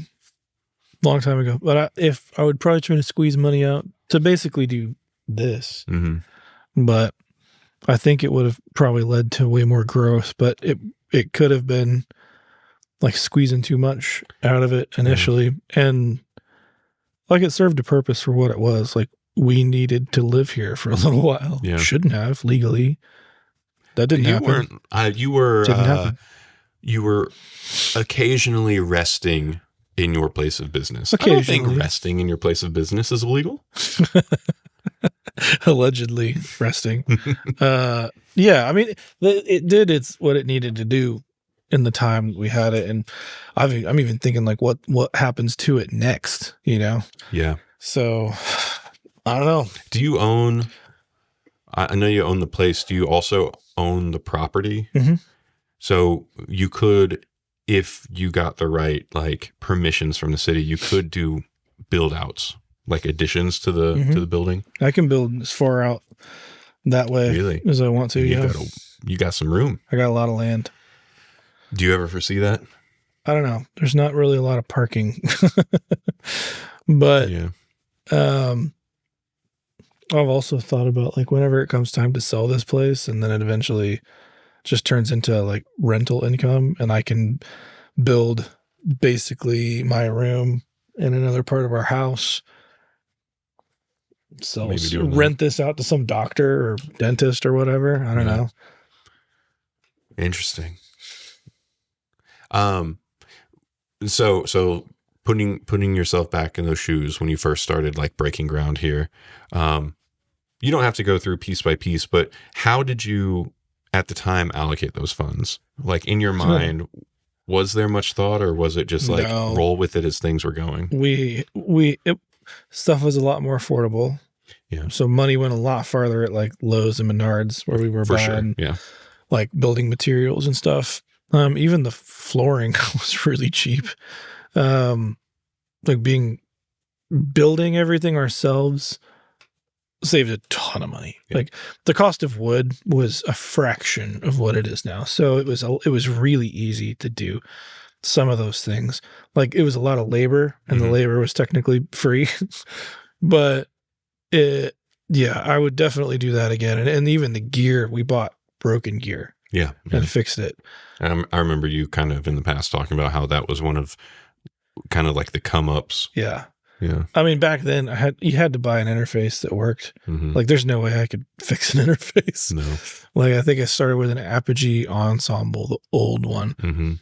Long time ago. But I would probably try to squeeze money out to basically do this. But I think it would have probably led to way more growth. But it could have been like squeezing too much out of it initially. And like it served a purpose for what it was. Like we needed to live here for a little while. Yeah. Shouldn't have legally. That didn't happen. You were occasionally resting in your place of business. Occasionally. I don't think resting in your place of business is illegal. Allegedly resting. Yeah, I mean, it did what it needed to do in the time we had it. And I'm even thinking like what happens to it next, you know? Yeah. So I don't know. Do you own, I know you own the place. Do you also own the property? So you could, if you got the right like permissions from the city, you could do build outs, like additions to the building. I can build as far out that way as I want to. You got some room. I got a lot of land. Do you ever foresee that? I don't know. There's not really a lot of parking, but I've also thought about like whenever it comes time to sell this place and then it eventually just turns into like rental income and I can build basically my room in another part of our house So maybe doing rent this out to some doctor or dentist or whatever. I don't know. Interesting. So putting yourself back in those shoes when you first started like breaking ground here, you don't have to go through piece by piece, but how did you at the time allocate those funds? Like in your mind, was there much thought, or was it just like roll with it as things were going? Stuff was a lot more affordable. Yeah. So money went a lot farther at like Lowe's and Menards where we were buying like building materials and stuff. Even the flooring was really cheap. Like building everything ourselves saved a ton of money. Yeah. Like the cost of wood was a fraction of what it is now. So it was really easy to do some of those things. Like it was a lot of labor, and the labor was technically free, but I would definitely do that again. And even the gear, we bought broken gear. Yeah. And fixed it. I remember you kind of in the past talking about how that was one of kind of like the come ups. Yeah. Yeah. I mean, back then you had to buy an interface that worked. Like there's no way I could fix an interface. No. Like I think I started with an Apogee Ensemble, the old one,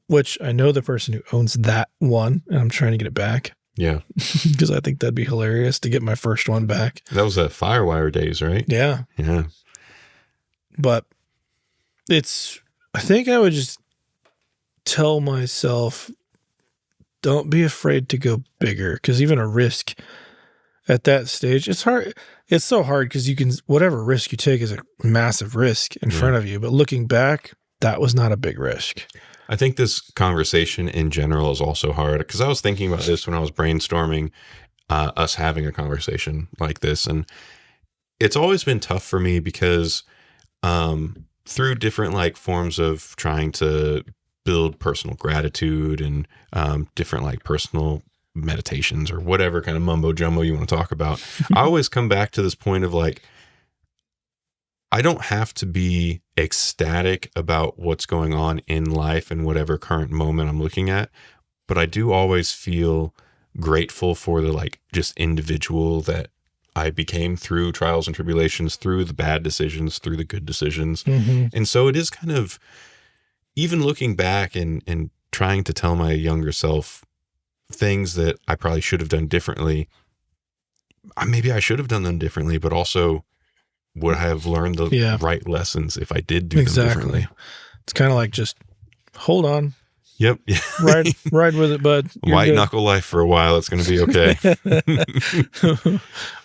which I know the person who owns that one, and I'm trying to get it back. Yeah. Because I think that'd be hilarious to get my first one back. That was at Firewire days, right? Yeah. Yeah. But I think I would just tell myself, don't be afraid to go bigger. Because even a risk at that stage, it's hard. It's so hard because whatever risk you take is a massive risk in front of you. But looking back, that was not a big risk. I think this conversation in general is also hard because I was thinking about this when I was brainstorming us having a conversation like this. And it's always been tough for me because through different like forms of trying to build personal gratitude and different like personal meditations or whatever kind of mumbo jumbo you want to talk about, I always come back to this point of like, I don't have to be ecstatic about what's going on in life and whatever current moment I'm looking at, but I do always feel grateful for the like just individual that I became through trials and tribulations, through the bad decisions, through the good decisions. And so it is kind of, even looking back and trying to tell my younger self things that I probably should have done differently. Maybe I should have done them differently, but also would I have learned the right lessons if I did do them differently? It's kind of like just hold on. Yep. Ride with it, bud. White knuckle life for a while. It's going to be okay.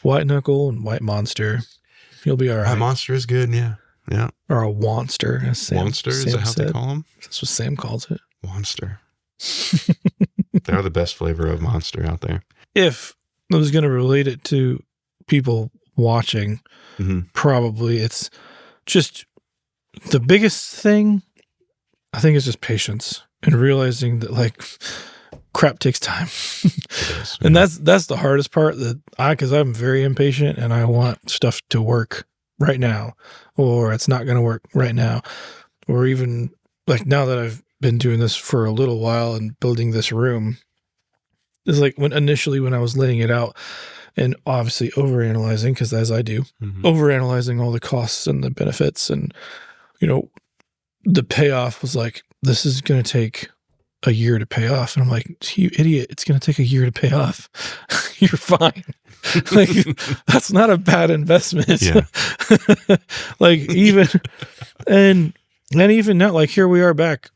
White knuckle and white monster. You'll be all right. White monster is good. Yeah. Yeah. Or a wanster. Wanster, is that how they call them? That's what Sam calls it. Wanster. They're the best flavor of monster out there. If I was going to relate it to people watching, probably it's just the biggest thing, I think, is just patience and realizing that like crap takes time. And that's the hardest part, because I'm very impatient and I want stuff to work right now, or it's not going to work right now. Or even like now that I've been doing this for a little while and building this room, it's like when I was laying it out and obviously overanalyzing, because as I do, overanalyzing all the costs and the benefits, and the payoff was like, this is going to take a year to pay off. And I'm like, you idiot, it's going to take a year to pay off. You're fine. Like, that's not a bad investment. Yeah. Like even, and even now, like here we are back.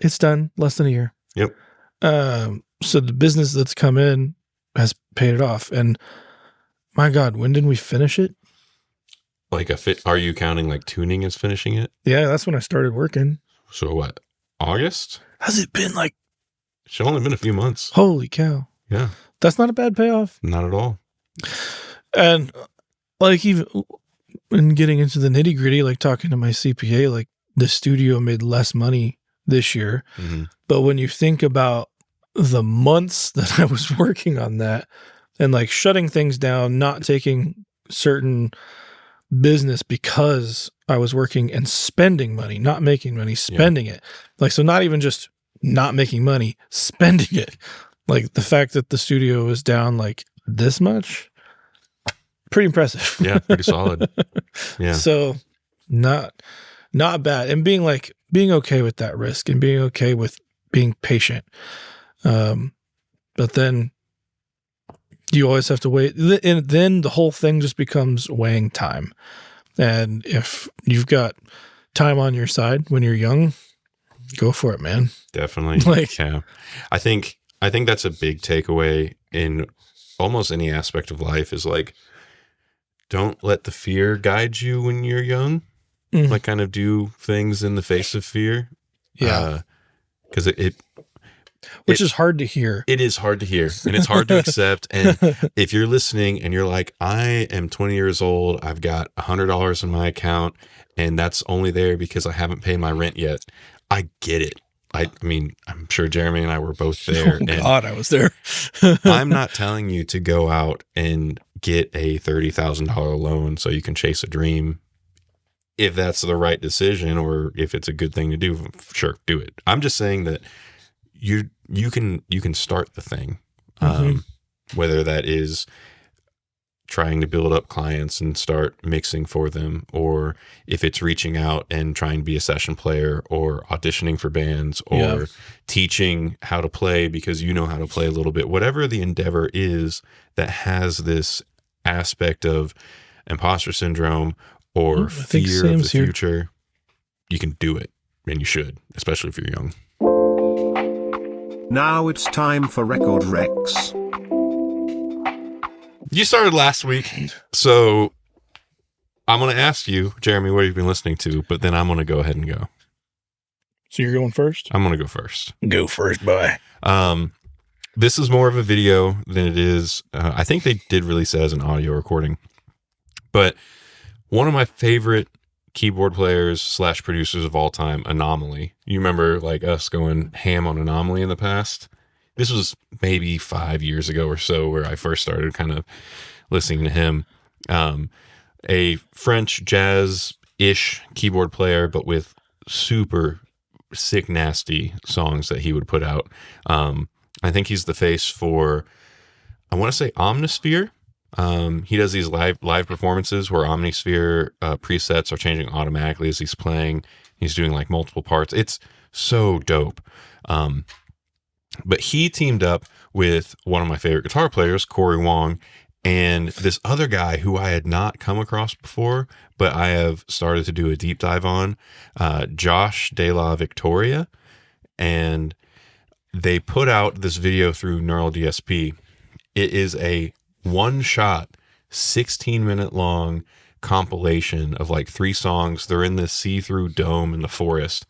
It's done less than a year. Yep. So the business that's come in has paid it off. And my God, when did we finish it? Like are you counting like tuning as finishing it? Yeah, that's when I started working. So what? August? Has it been like? It's only been a few months. Holy cow. Yeah. That's not a bad payoff. Not at all. And like even in getting into the nitty gritty, like talking to my CPA, like the studio made less money this year. But when you think about the months that I was working on that and like shutting things down, not taking certain business because I was working and spending money, not making money, spending it. Like, so not even just not making money, spending it. Like the fact that the studio was down like this much, pretty impressive. Yeah, pretty solid. Yeah. So not bad. And being okay with that risk and being okay with being patient. But then you always have to wait. And then the whole thing just becomes weighing time. And if you've got time on your side when you're young, go for it, man. Definitely. Yeah. I think that's a big takeaway in almost any aspect of life is like, don't let the fear guide you when you're young. Mm. Like kind of do things in the face of fear. Yeah. Because which is hard to hear. It is hard to hear and it's hard to accept. And if you're listening and you're like, I am 20 years old, I've got $100 in my account and that's only there because I haven't paid my rent yet. I get it. I mean, I'm sure Jeremy and I were both there. Oh, God, I was there. I'm not telling you to go out and get a $30,000 loan so you can chase a dream. If that's the right decision or if it's a good thing to do, sure, do it. I'm just saying that you can start the thing, whether that is trying to build up clients and start mixing for them, or if it's reaching out and trying to be a session player or auditioning for bands or teaching how to play because you know how to play a little bit, whatever the endeavor is that has this aspect of imposter syndrome or fear of the future, you can do it and you should, especially if you're young. Now it's time for Record Rex. You started last week, so I'm going to ask you, Jeremy, what you've been listening to, but then I'm going to go ahead and go. So you're going first? I'm going to go first. Go first, boy. This is more of a video than it is. I think they did release it as an audio recording, but one of my favorite keyboard players / producers of all time, Anomaly. You remember like us going ham on Anomaly in the past? This was maybe 5 years ago or so where I first started kind of listening to him. A French jazz-ish keyboard player, but with super sick, nasty songs that he would put out. I think he's the face for, I want to say Omnisphere. He does these live performances where Omnisphere presets are changing automatically as he's playing. He's doing like multiple parts. It's so dope. But he teamed up with one of my favorite guitar players, Corey Wong, and this other guy who I had not come across before, but I have started to do a deep dive on, Josh De La Victoria. And they put out this video through Neural DSP. It is a one-shot, 16-minute long compilation of like 3 songs. They're in this see-through dome in the forest.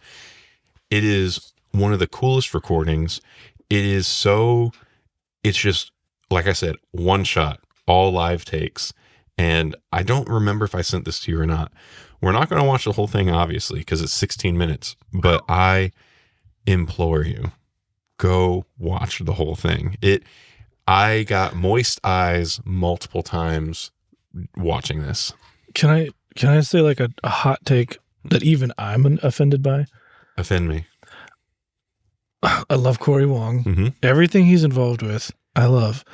It is one of the coolest recordings. It's just, like I said, one shot, all live takes. And I don't remember if I sent this to you or not. We're not going to watch the whole thing, obviously, because it's 16 minutes. But I implore you, go watch the whole thing. I got moist eyes multiple times watching this. Can I say like a hot take that even I'm offended by? Offend me. I love Corey Wong. Mm-hmm. Everything he's involved with, I love.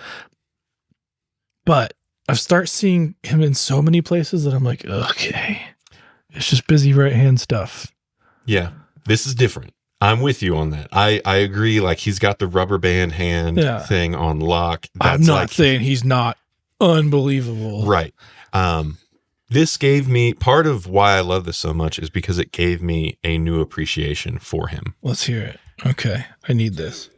But I've started seeing him in so many places that I'm like, okay, it's just busy right hand stuff. Yeah, this is different. I'm with you on that. I agree. Like he's got the rubber band hand thing on lock. I'm not saying he's not unbelievable. Right. This gave me, part of why I love this so much is because it gave me a new appreciation for him. Let's hear it. Okay. I need this.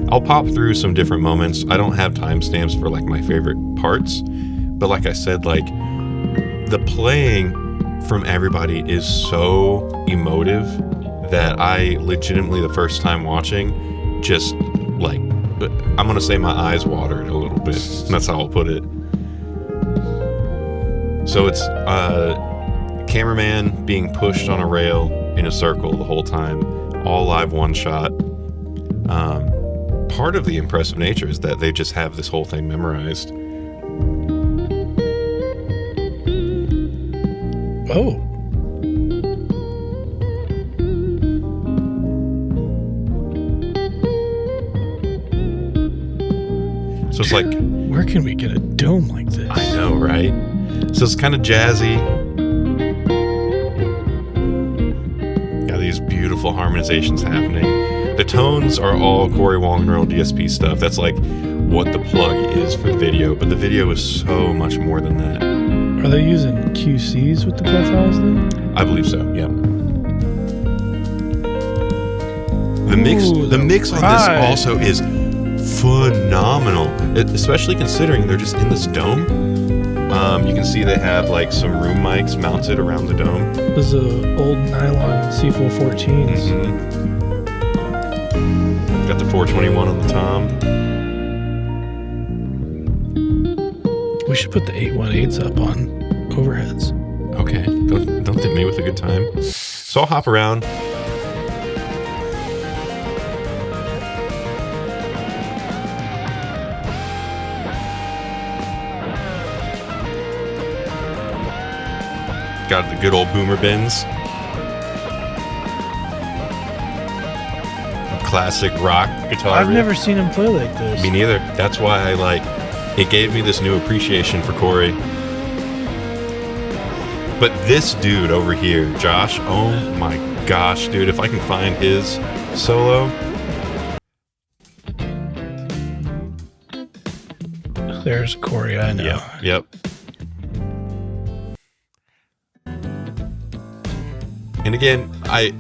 I'll pop through some different moments. I don't have timestamps for like my favorite parts, but like I said, like the playing from everybody is so emotive that I legitimately, the first time watching, just like, I'm going to say my eyes watered a little bit. That's how I'll put it. So it's cameraman being pushed on a rail in a circle the whole time, all live one shot. Part of the impressive nature is that they just have this whole thing memorized. Oh. So it's like, where can we get a dome like this? I know, right? So it's kind of jazzy. Got these beautiful harmonizations happening. The tones are all Corey Wong neural DSP stuff. That's like what the plug is for the video, but the video is so much more than that. Are they using QCs with the profiles then? I believe so, yeah. The mix on this also is phenomenal, especially considering they're just in this dome. You can see they have like some room mics mounted around the dome. Those are old nylon C414s. Got the 421 on the tom. We should put the 818s up on overheads. Okay, don't tempt me with a good time. So I'll hop around. Got the good old boomer bins. Classic rock guitar. I've never seen him play like this. Me neither. That's why I like. It gave me this new appreciation for Corey. But this dude over here, Josh, oh my gosh, dude, if I can find his solo. There's Corey, I know. Yep. And again, I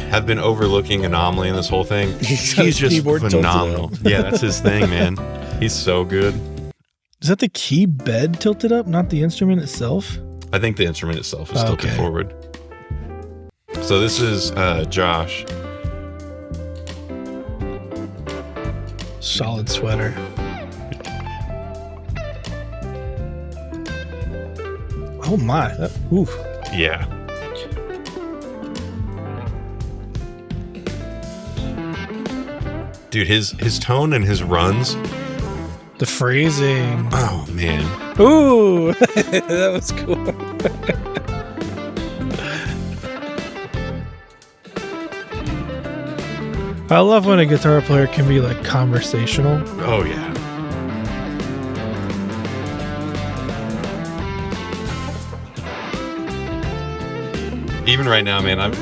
have been overlooking Anomaly in this whole thing. He's just phenomenal. Yeah, that's his thing, man. He's so good. Is that the key bed tilted up, not the instrument itself? I think the instrument itself is tilted forward. So this is Josh. Solid sweater. Oh my. Oof. Yeah. Dude, his tone and his runs. The phrasing. Oh, man. Ooh, that was cool. I love when a guitar player can be like conversational. Oh, yeah. Even right now, man, I've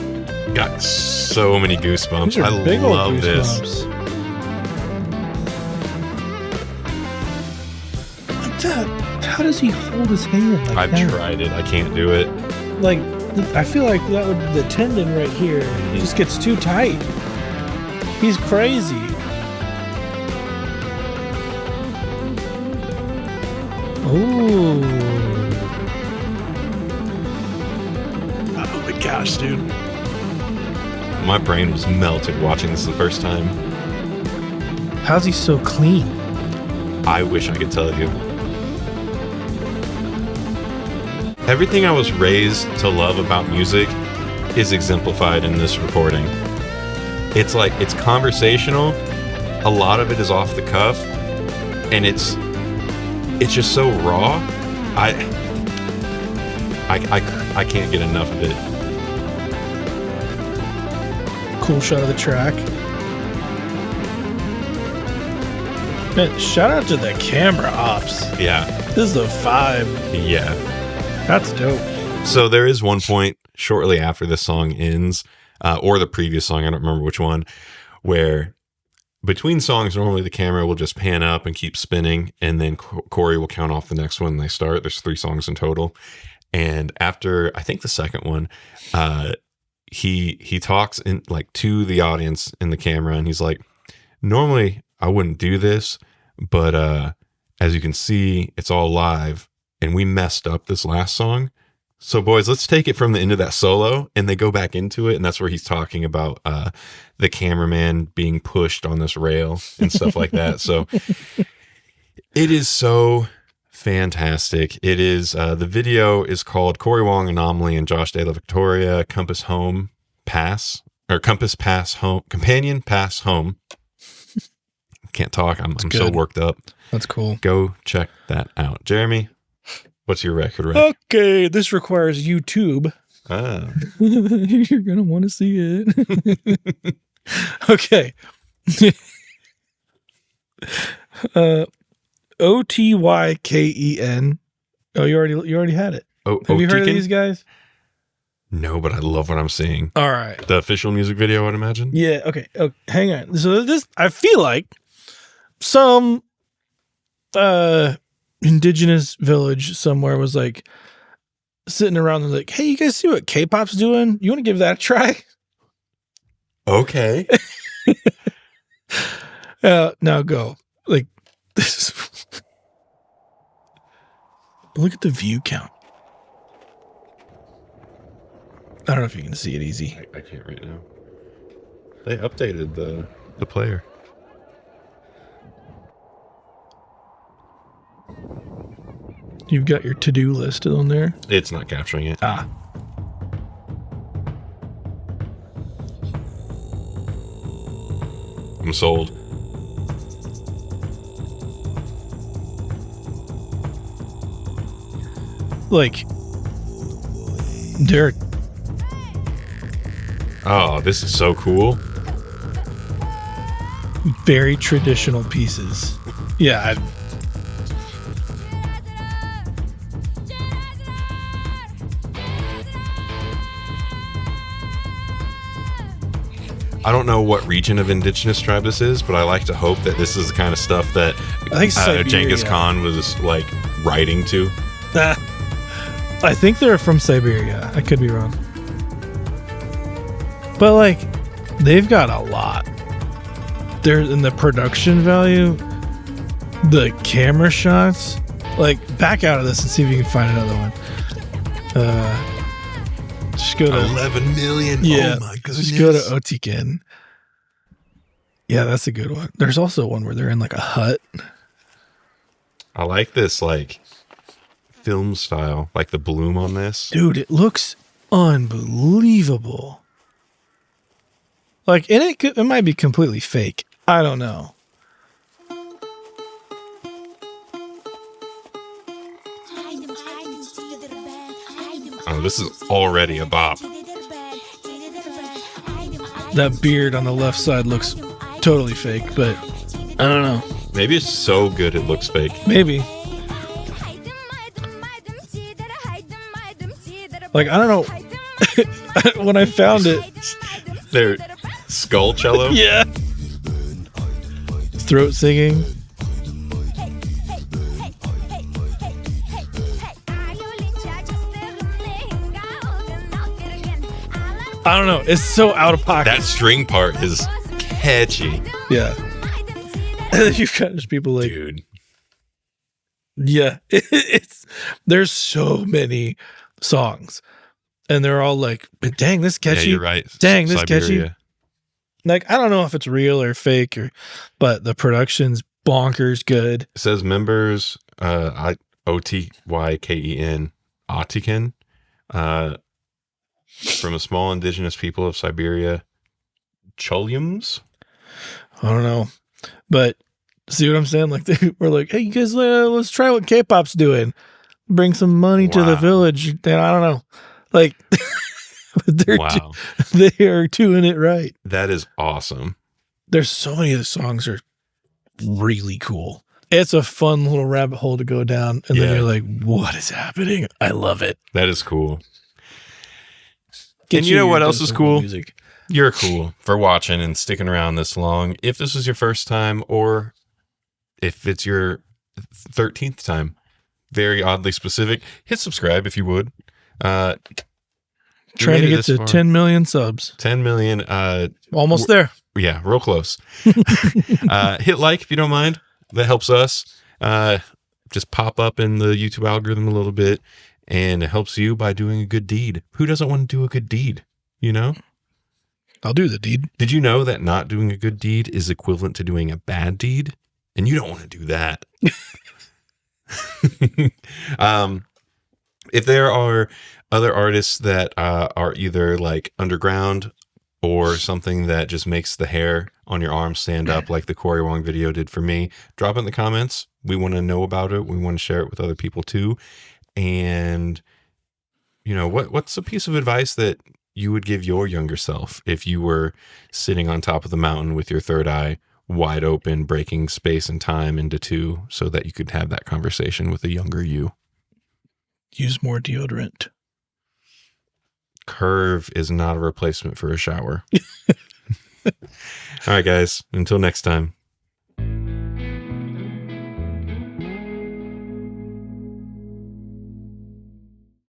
got so many goosebumps. I love this. How does he hold his hand like that? I've tried it. I can't do it. Like, I feel like the tendon right here just gets too tight. He's crazy. Oh. Oh my gosh, dude. My brain was melted watching this the first time. How's he so clean? I wish I could tell you. Everything I was raised to love about music is exemplified in this recording. It's like, it's conversational. A lot of it is off the cuff. And it's just so raw. I can't get enough of it. Cool shot of the track. Man, shout out to the camera ops. Yeah. This is a vibe. Yeah. That's dope. So there is one point shortly after this song ends, or the previous song, I don't remember which one, where between songs, normally the camera will just pan up and keep spinning, and then Corey will count off the next one and they start. There's 3 songs in total. And after, I think the second one, he talks in like to the audience in the camera, and he's like, normally I wouldn't do this, but as you can see, it's all live, and we messed up this last song. So boys, let's take it from the end of that solo, and they go back into it, and that's where he's talking about the cameraman being pushed on this rail and stuff like that. So it is so fantastic. It is the video is called Corey Wong, Anomaly, and Josh De La Victoria, Compass Pass Home, Companion Pass Home. Can't talk. I'm so worked up. That's cool. Go check that out. Jeremy, what's your record rec? Okay, this requires YouTube. Ah. You're going to want to see it. Okay. Otyken. Oh, you already had it. Oh, Have you heard of Otyken? these guys? No, but I love what I'm seeing. All right. The official music video, I would imagine. Yeah. Okay. Oh, hang on. So this, I feel like some indigenous village somewhere was like sitting around and like, hey, you guys see what K-pop's doing? You want to give that a try? Okay. Now go. Like this is look at the view count. I don't know if you can see it easy. I can't right now. They updated the player. You've got your to-do list on there. It's not capturing it. Ah. I'm sold. Like they're Oh, this is so cool. very traditional pieces. Yeah, I don't know what region of indigenous tribe this is, but I like to hope that this is the kind of stuff that I think Siberia. Genghis Khan was like writing to. I think they're from Siberia. I could be wrong. But like they've got a lot. They're in the production value, the camera shots. Like back out of this and see if you can find another one. Just go to 11 million. yeah. Oh my goodness. Just go to Otyken. Yeah, that's a good one. There's also one where they're in like a hut. I like this like film style, like the bloom on this. Dude, it looks unbelievable. Like, and it might be completely fake. I don't know. Oh, this is already a bop. That beard on the left side looks totally fake, but I don't know. Maybe it's so good it looks fake. Maybe. Like, I don't know. When I found it. Their skull cello. Yeah. Throat singing. I don't know. It's so out of pocket. That string part is catchy. Yeah. And then you've got just people like, Dude. yeah, there's so many songs, and they're all like, "Dang, this catchy!" Yeah, you're right. Dang, this Siberia. catchy. Like, I don't know if it's real or fake, but the production's bonkers good. It says members, Otyken, Otyken, from a small indigenous people of Siberia, Chulyums. I don't know, but see what I'm saying? Like, they were like, "Hey, you guys, let's try what K-pop's doing. Bring some money to the Wow. village." And I don't know, like, but Wow. they are doing it right. That is awesome. There's so many of the songs are really cool. It's a fun little rabbit hole to go down, and then Yeah. you're like, "What is happening?" I love it. That is cool. Get And you know your what else is dose of cool? music. You're cool for watching and sticking around this long. If this was your first time, or if it's your 13th time, very oddly specific, hit subscribe if you would. Trying to made it get this to far. 10 million subs. 10 million. Almost there. Yeah, real close. Hit like if you don't mind. That helps us. Just pop up in the YouTube algorithm a little bit, and it helps you by doing a good deed. Who doesn't want to do a good deed? You know? I'll do the deed. Did you know that not doing a good deed is equivalent to doing a bad deed? And you don't want to do that. If there are other artists that are either like underground or something that just makes the hair on your arm stand up like the Corey Wong video did for me, drop it in the comments. We want to know about it. We want to share it with other people too. And, you know, what's a piece of advice that you would give your younger self if you were sitting on top of the mountain with your third eye wide open, breaking space and time into two so that you could have that conversation with a younger you. Use more deodorant. Curve is not a replacement for a shower. All right, guys. Until next time.